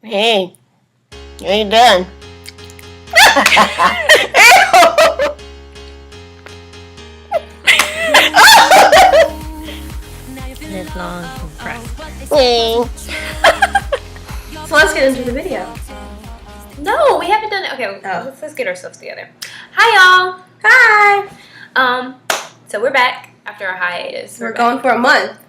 Hey, you ain't done. Live long and prosper. Hey. So let's get into the video. No, we haven't done it. Okay, Oh. let's get ourselves together. Hi, y'all. Hi! So we're back after our hiatus. We're gone for a month.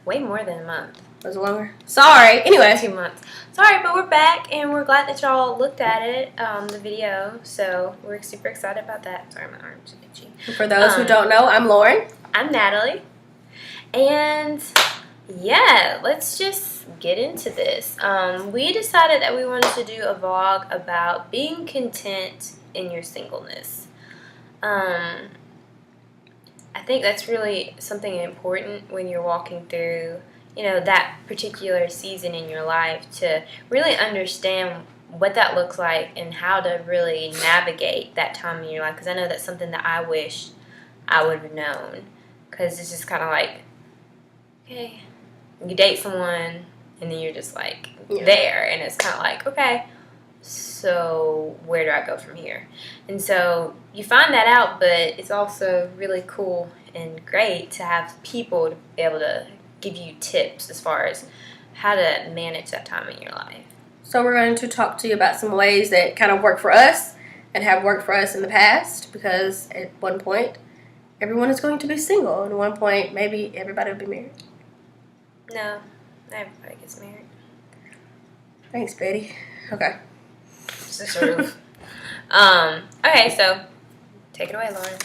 way more than a month. Was it longer? Sorry. Anyway. 2 months. Sorry, but we're back and we're glad that y'all looked at it, the video. So we're super excited about that. Sorry, my arm's itchy. For those who don't know, I'm Lauren. I'm Natalie. And yeah, let's just get into this. We decided that we wanted to do a vlog about being content in your singleness. I think that's really something important when you're walking through, that particular season in your life, to really understand what that looks like and how to really navigate that time in your life. Because I know that's something that I wish I would have known. Because it's just kind of like, okay, you date someone and then you're just like there, and it's kind of like, okay, so where do I go from here? And so you find that out, but it's also really cool and great to have people to be able to give you tips as far as how to manage that time in your life. So we're going to talk to you about some ways that kind of work for us and have worked for us in the past, because at one point everyone is going to be single, and at one point maybe everybody will be married. No, not everybody gets married. Thanks, Betty. Okay. So sort of. Okay, so take it away, Lauren.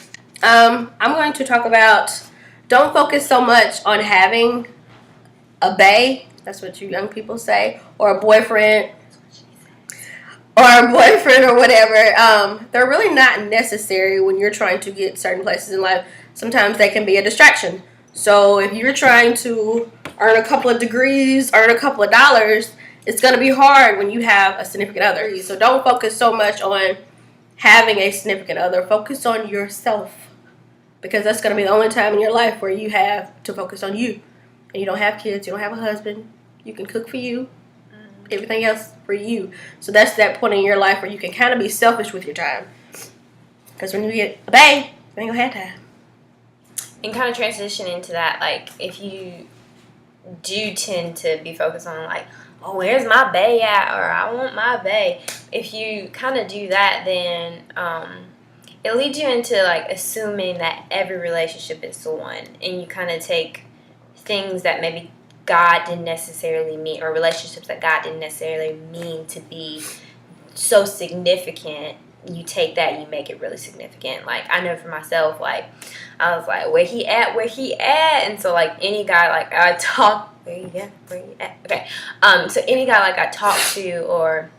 I'm going to talk about, don't focus so much on having a bae, that's what you young people say, or a boyfriend, or whatever. They're really not necessary when you're trying to get certain places in life. Sometimes they can be a distraction. So if you're trying to earn a couple of degrees, earn a couple of dollars, it's going to be hard when you have a significant other. So don't focus so much on having a significant other. Focus on yourself, because that's going to be the only time in your life where you have to focus on you. And you don't have kids, you don't have a husband, you can cook for you, everything else for you. So that's that point in your life where you can kind of be selfish with your time. Because when you get a bae, you ain't gonna have time. And kind of transition into that, like, if you do tend to be focused on, like, oh, where's my bae at, or I want my bae. If you kind of do that, then it leads you into, like, assuming that every relationship is the one, and you kind of take things that maybe God didn't necessarily mean, or relationships that God didn't necessarily mean to be so significant. You take that, you make it really significant. Like, I know for myself, like, I was like, where he at? And so, like, any guy, like, I talk, where he at? Okay. So any guy, like, I talk to or,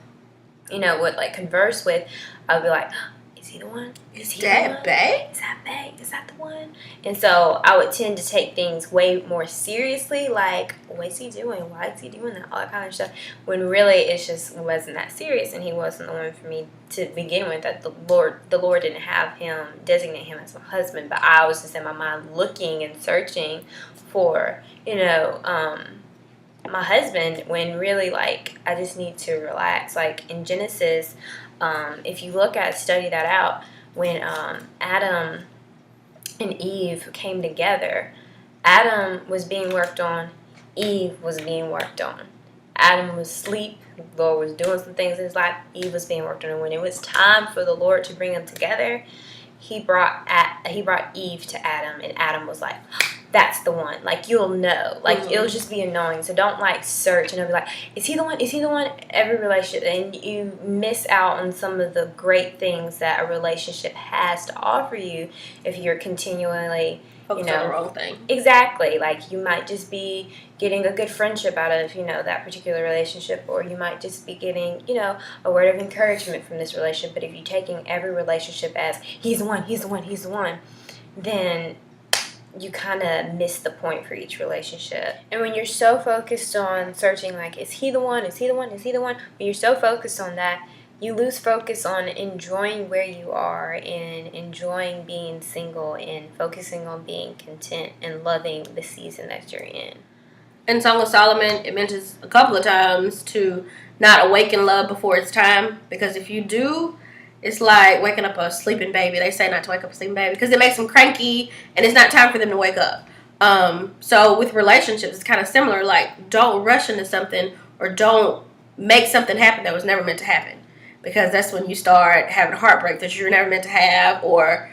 would, like, converse with, I would be like, is he the one? Is he that bae? Is that bae? Is that the one? And so I would tend to take things way more seriously, like, what's he doing? Why is he doing that? All that kind of stuff. When really it just wasn't that serious, and he wasn't the one for me to begin with. That the Lord didn't have him, designate him as my husband, but I was just in my mind looking and searching for, my husband, when really, like, I just need to relax. Like, in Genesis, if you study that out, when Adam and Eve came together, Adam was being worked on, Eve was being worked on. Adam was asleep, the Lord was doing some things in his life, Eve was being worked on. And when it was time for the Lord to bring them together, he brought Eve to Adam, and Adam was like, that's the one. Like, you'll know. Like, it'll just be a knowing. So don't, like, search and it'll be like, is he the one? Is he the one? Every relationship. And you miss out on some of the great things that a relationship has to offer you if you're continually, Focus on the wrong thing. Exactly. Like, you might just be getting a good friendship out of, that particular relationship, or you might just be getting, a word of encouragement from this relationship. But if you're taking every relationship as, he's the one, then you kind of miss the point for each relationship. And when you're so focused on searching, like, is he the one? When you're so focused on that, you lose focus on enjoying where you are and enjoying being single and focusing on being content and loving the season that you're in. in Song of Solomon, it mentions a couple of times to not awaken love before it's time. Because if you do, it's like waking up a sleeping baby. They say not to wake up a sleeping baby because it makes them cranky and it's not time for them to wake up. So with relationships, it's kind of similar. Like, don't rush into something or don't make something happen that was never meant to happen. Because that's when you start having heartbreak that you were never meant to have, or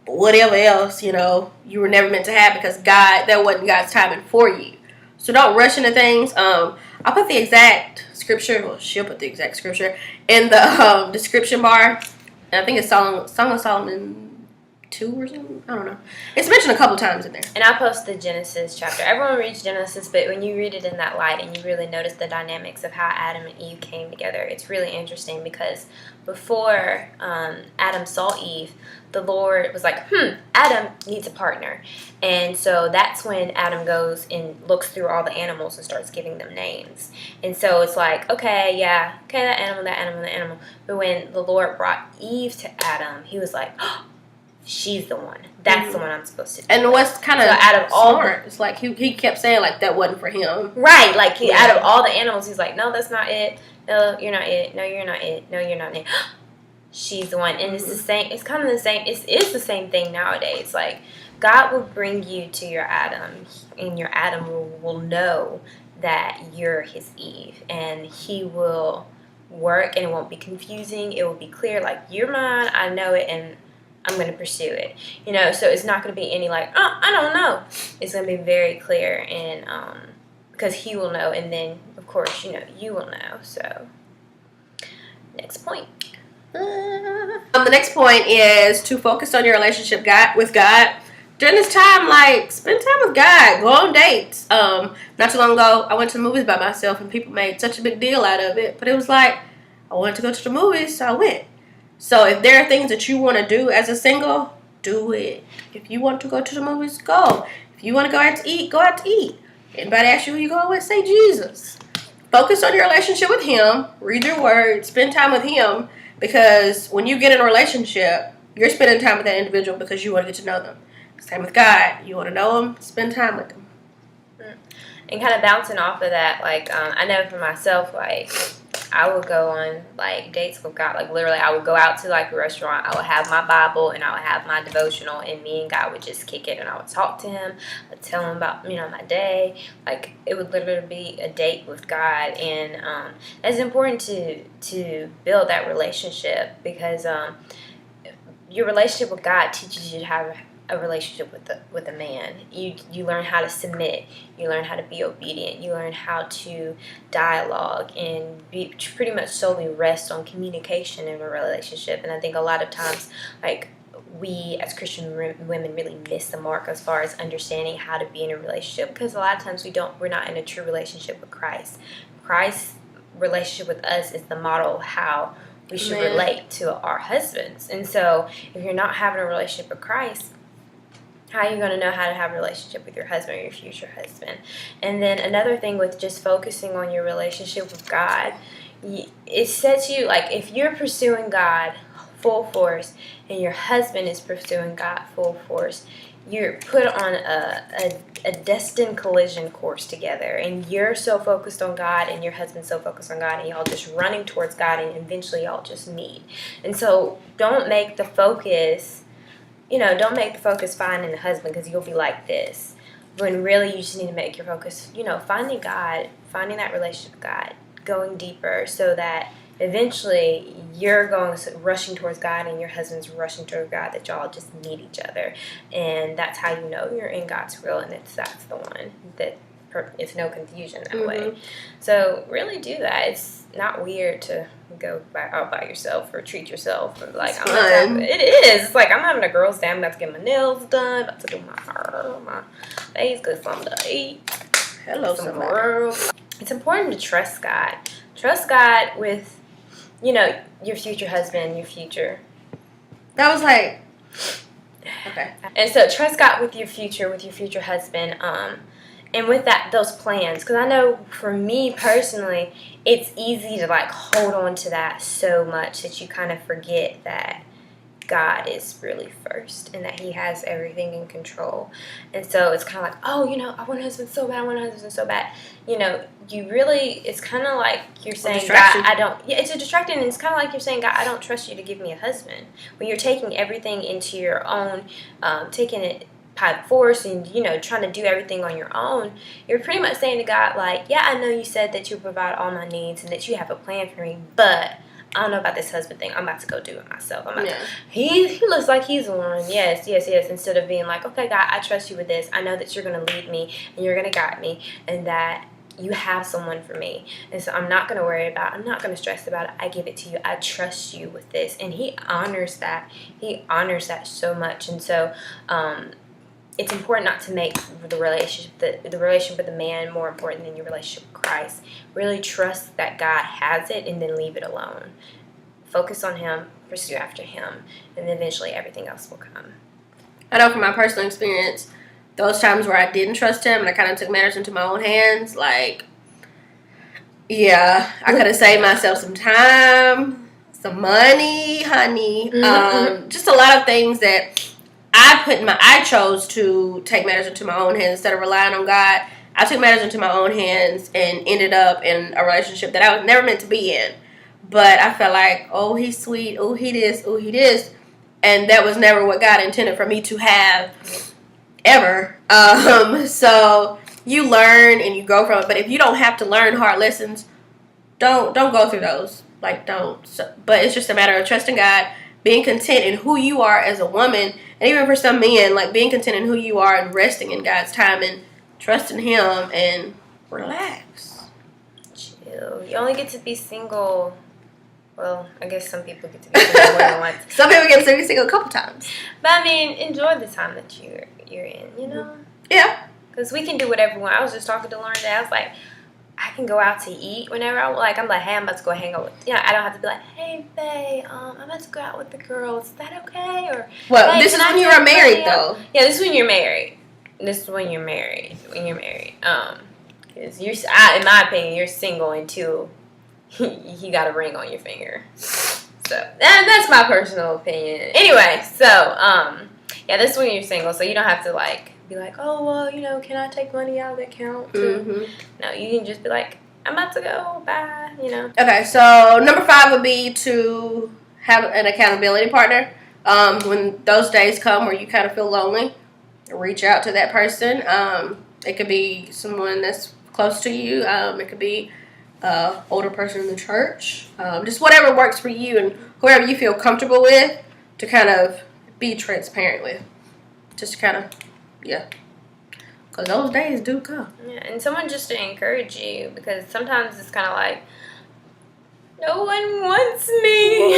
whatever else, you were never meant to have because that wasn't God's timing for you. So don't rush into things. I'll put the exact scripture, well, she'll put the exact scripture in the description bar. And I think it's Song of Solomon 2 or something. I don't know. It's mentioned a couple times in there. And I'll post the Genesis chapter. Everyone reads Genesis, but when you read it in that light and you really notice the dynamics of how Adam and Eve came together, it's really interesting because before Adam saw Eve, the Lord was like, Adam needs a partner. And so that's when Adam goes and looks through all the animals and starts giving them names. And so it's like, okay, that animal, that animal, that animal. But when the Lord brought Eve to Adam, he was like, she's the one. That's the one I'm supposed to do. And what's kind of out of all smart, it's like he kept saying like that wasn't for him. Right, like out of all the animals, he's like, no, that's not it. No, you're not it. No, you're not it. No, you're not it. She's the one. And it's the same. It's kind of the same. It's the same thing nowadays. Like, God will bring you to your Adam, and your Adam will know that you're his Eve, and he will work, and it won't be confusing. It will be clear, like, you're mine, I know it, and I'm going to pursue it. So it's not going to be any like, oh, I don't know. It's going to be very clear, and because he will know, and then, of course, you will know. So, next point. The next point is to focus on your relationship with God. During this time, like, spend time with God. Go on dates. Not too long ago, I went to the movies by myself, and people made such a big deal out of it. But it was like, I wanted to go to the movies, so I went. So if there are things that you want to do as a single, do it. If you want to go to the movies, go. If you want to go out to eat, go out to eat. Anybody ask you who you go with, say Jesus. Focus on your relationship with him. Read your word. Spend time with him. Because when you get in a relationship, you're spending time with that individual because you want to get to know them. Same with God. You want to know him, spend time with him. And kind of bouncing off of that, like, I know for myself, like, I would go on, like, dates with God. Like, literally, I would go out to, like, a restaurant. I would have my Bible, and I would have my devotional, and me and God would just kick it, and I would talk to him. I'd tell him about, my day. Like, it would literally be a date with God, and it's important to build that relationship because your relationship with God teaches you to have a relationship with a man. You learn how to submit. You learn how to be obedient. You learn how to dialogue and pretty much solely rest on communication in a relationship. And I think a lot of times, like, we as Christian women really miss the mark as far as understanding how to be in a relationship because a lot of times we're not in a true relationship with Christ. Christ's relationship with us is the model of how we should relate to our husbands. And so if you're not having a relationship with Christ, how are you going to know how to have a relationship with your husband or your future husband? And then another thing with just focusing on your relationship with God, it sets you, like, if you're pursuing God full force and your husband is pursuing God full force, you're put on a destined collision course together, and you're so focused on God and your husband's so focused on God, and y'all just running towards God, and eventually y'all just meet. And so don't make the focus finding a husband because you'll be like this. When really you just need to make your focus, finding God, finding that relationship with God, going deeper so that eventually you're rushing towards God and your husband's rushing towards God, that y'all just need each other. And that's how you know you're in God's will, and that's the one that it's no confusion that way. So really do that. It's not weird to go out by yourself or treat yourself. Or like, it is. It's like I'm having a girl's day. I'm about to get my nails done, about to do my hair, my face, get something to eat. Hello, somebody. It's important to trust God. Trust God with, your future husband, your future. That was like, okay. And so trust God with your future husband. And with those plans, because I know for me personally, it's easy to like hold on to that so much that you kind of forget that God is really first and that he has everything in control. And so it's kind of like, oh, I want a husband so bad, I want a husband so bad. You really, it's kind of like you're saying, God, it's a distraction, and it's kind of like you're saying, God, I don't trust you to give me a husband. When you're taking everything into your own, taking it by force and, trying to do everything on your own, you're pretty much saying to God, like, yeah, I know you said that you provide all my needs and that you have a plan for me, but I don't know about this husband thing. I'm about to go do it myself. He looks like he's the one. Yes. Instead of being like, okay, God, I trust you with this. I know that you're going to lead me and you're going to guide me and that you have someone for me. And so I'm not going to worry about it. I'm not going to stress about it. I give it to you. I trust you with this. And he honors that. He honors that so much. And so it's important not to make the relationship with the man more important than your relationship with Christ. Really trust that God has it and then leave it alone. Focus on him, pursue after him, and then eventually everything else will come. I know from my personal experience, those times where I didn't trust him and I kind of took matters into my own hands, like, yeah, I could have saved myself some time, some money, honey, just a lot of things that I chose to take matters into my own hands instead of relying on God. I took matters into my own hands and ended up in a relationship that I was never meant to be in. But I felt like, oh, he's sweet, oh, he this. And that was never what God intended for me to have ever. So you learn and you grow from it. But if you don't have to learn hard lessons, don't go through those. Like, don't. So, but it's just a matter of trusting God, being content in who you are as a woman. And even for some men, like being content in who you are and resting in God's time and trusting him and relax. Chill. You only get to be single. Well, I guess some people get to be single more than once. Some people get to be single a couple times. But I mean, enjoy the time that you're in, Yeah. Because we can do whatever we want. I was just talking to Lauren today. I was like, I can go out to eat whenever I like. I'm like, hey, I'm about to go hang out with. I don't have to be like, hey, babe, I'm about to go out with the girls. Is that okay? Or well, hey, this is when you are married, though. Yeah, this is when you're married. This is when you're married. Because in my opinion, you're single until you got a ring on your finger. So that's my personal opinion. Anyway, so yeah, this is when you're single, so you don't have to like be like, oh well, can I take money out of the account? No, you can just be like, I'm about to go, bye. Okay, so number 5 would be to have an accountability partner. When those days come where you kind of feel lonely, reach out to that person. It could be someone that's close to you. It could be an older person in the church. Just whatever works for you and whoever you feel comfortable with to kind of be transparent with. Just kind of, yeah. Because those days do come. Yeah, and someone just to encourage you, because sometimes it's kind of like, no one wants me.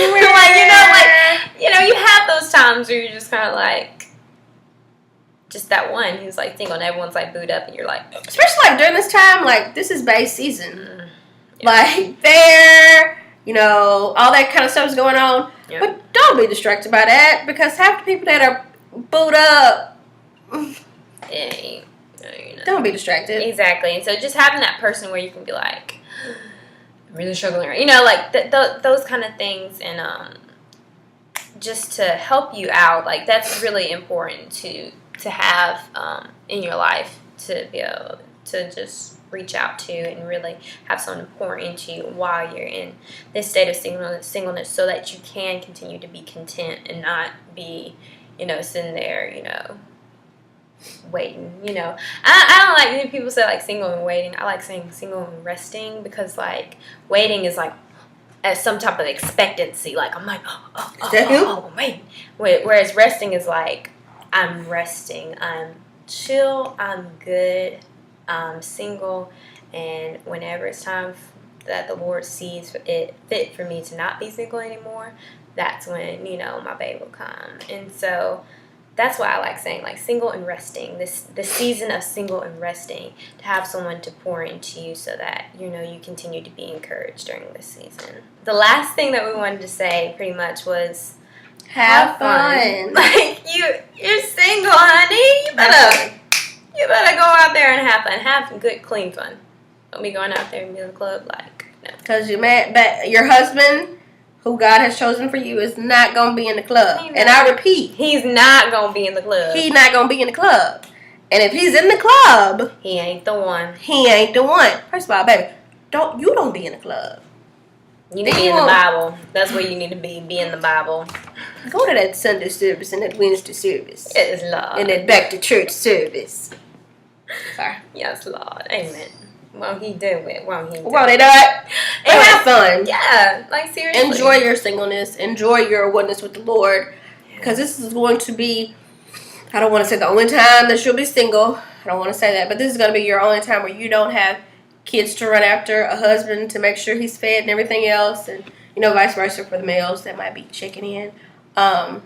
You have those times where you're just kind of like, just that one who's like single and everyone's like booed up and you're like, okay. Especially like during this time, like this is bae season. Yeah. Like all that kind of stuff is going on. Yeah. But don't be distracted by that because half the people that are booed up, don't be distracted. Exactly. And so just having that person where you can be like, I'm really struggling, like those kind of things, and just to help you out, like that's really important to have in your life, to be able to just reach out to and really have someone pour into you while you're in this state of singleness so that you can continue to be content and not be, sitting there, waiting, I don't like when people say like single and waiting. I like saying single and resting, because like waiting is like as some type of expectancy, like I'm like I'm waiting, whereas resting is like I'm resting, I'm chill, I'm good, I'm single, and whenever it's time that the Lord sees it fit for me to not be single anymore, that's when my babe will come. And so that's why I like saying like single and resting, the season of single and resting, to have someone to pour into you so that you continue to be encouraged during this season. The last thing that we wanted to say pretty much was have fun. Like you're single, honey. You better go out there and have fun. Have good, clean fun. Don't be going out there and be in the club like no. Because your husband, who God has chosen for you is not gonna be in the club. He And not. I repeat, He's not gonna be in the club. he's not gonna be in the club. And if he's in the club, He ain't the one. he ain't the one. First of all, baby, don't be in the club. You need to be in the Bible. That's where you need to be. Be in the Bible. Go to that Sunday service and that Wednesday service. Yes, Lord. And that back to church service. Sorry. Yes, Lord. Amen. Won't he do it? Won't he do Well, they it? do it. And have fun. Yeah, like seriously. Enjoy your singleness. Enjoy your oneness with the Lord. Because this is going to be, I don't want to say the only time that you'll be single. I don't want to say that. But this is going to be your only time where you don't have kids to run after, a husband to make sure he's fed and everything else. And, vice versa for the males that might be checking in.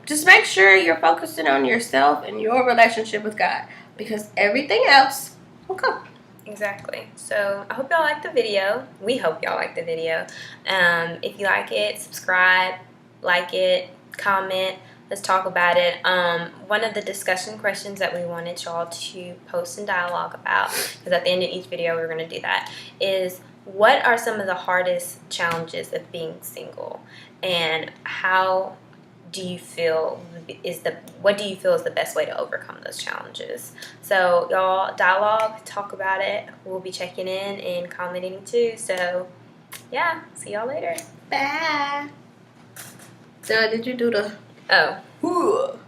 Just make sure you're focusing on yourself and your relationship with God. Because everything else will come. Exactly. So I hope y'all like the video. We hope y'all like the video. If you like it, subscribe, like it, comment. Let's talk about it. One of the discussion questions that we wanted y'all to post and dialogue about, because at the end of each video we're going to do that, is what are some of the hardest challenges of being single, and how do you feel what do you feel is the best way to overcome those challenges? So y'all dialogue, talk about it. We'll be checking in and commenting too. So yeah, see y'all later. Bye. So did you do the... Oh. Ooh.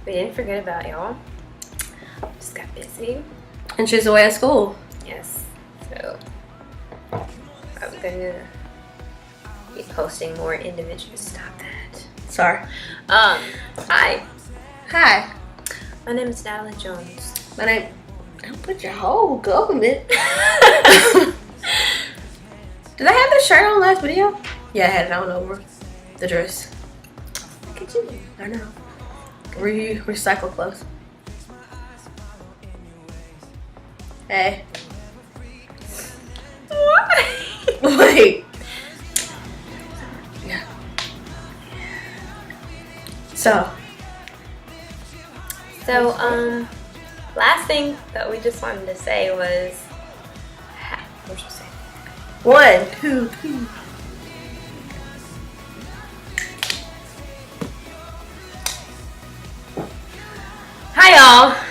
We didn't forget about y'all. Just got busy. And she's away at school. Yes. So I'm gonna be posting more individual. Stop that. Sorry. Hi. Hi. My name is Natalie Jones. My name... Don't put your whole government. Did I have this shirt on last video? Yeah, I had it on over the dress. Look at you. I know. Recycle clothes. Hey. Why? Wait. Yeah. So, last thing that we just wanted to say was, what should I say? 1, 2, 3. Hi y'all.